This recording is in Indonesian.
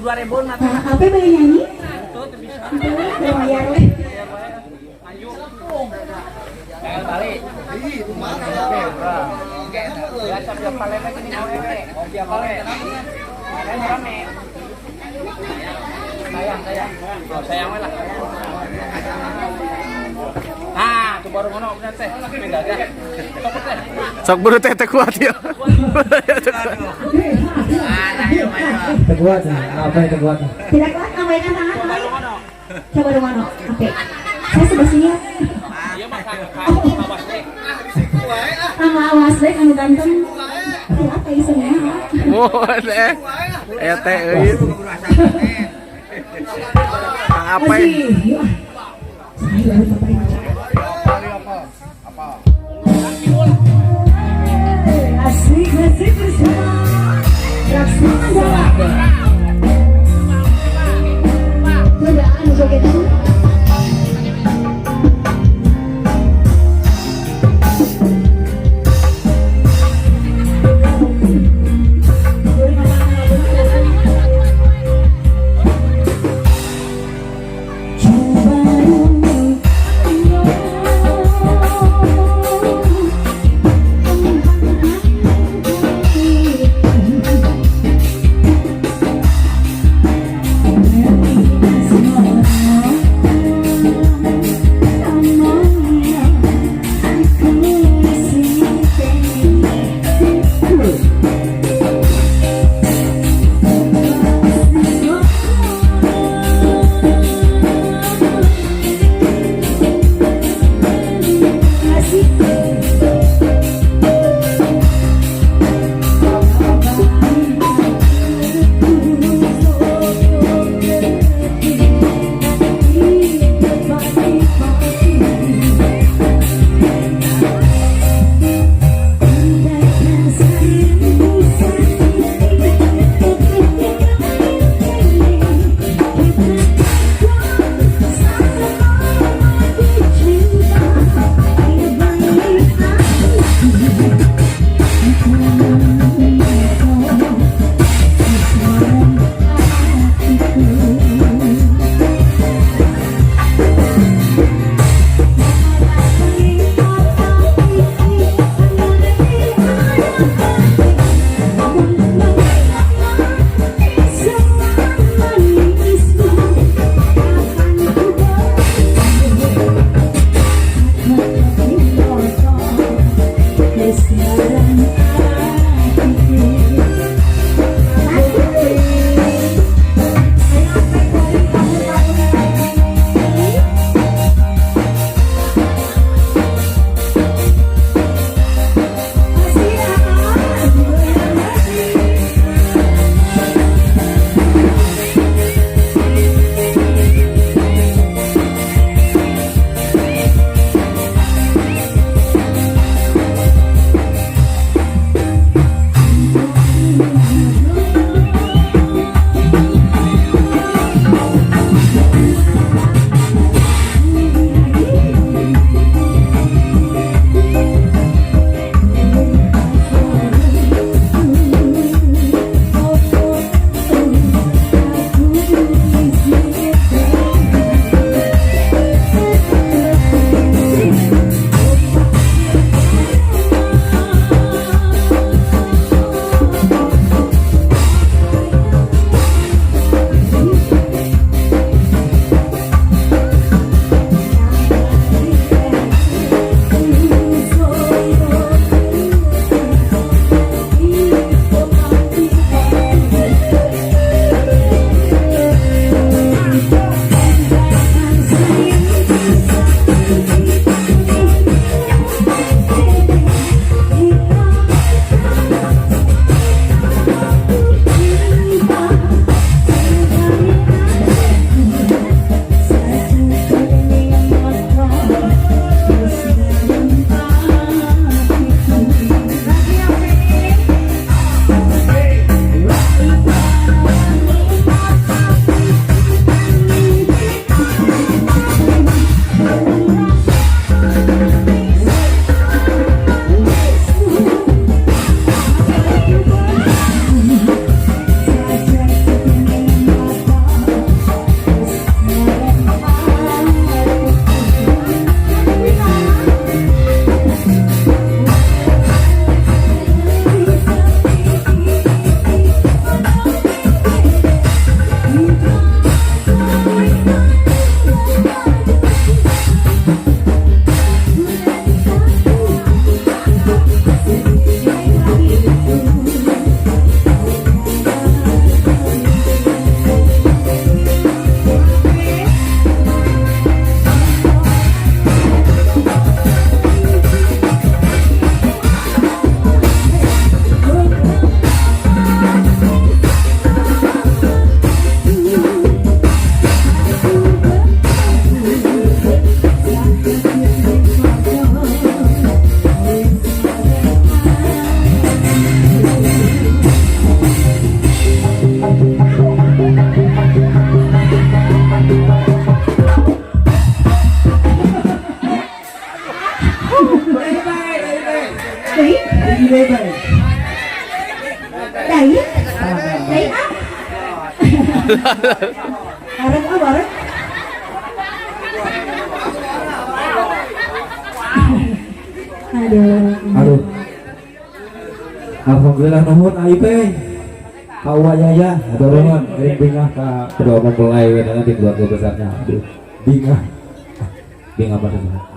22.000 nanti. Apa boleh nyanyi? Tuh bisa. Lumayan weh. Lanjut. Balik. Ya sambil palen lagi nih mau ewe. Oke, palen. Rame. Sayang. Oh, sayang lah. Nah, itu baru ngono bener teh. Beda aja. Sok buru teh kuat ya. Terkuat, apa yang terkuat? Tidak kuat, lambaikan tangan. Coba dulu mana? Oke. Saya sebelah sini ya. Iya mah awas deh. Awas deh, kamu ganteng. Apa isinya? Mohon teh euy. Kang apa? Saya asik bersama. Godaan jogetan. Bareng apa bareng? Aduh. Alhamdulillah nomor AIP. Kau ya, ada orang kirim bingah ke kedua mempelai dengan di keluarga besarnya. Aduh, bingah. Bingah apa sih?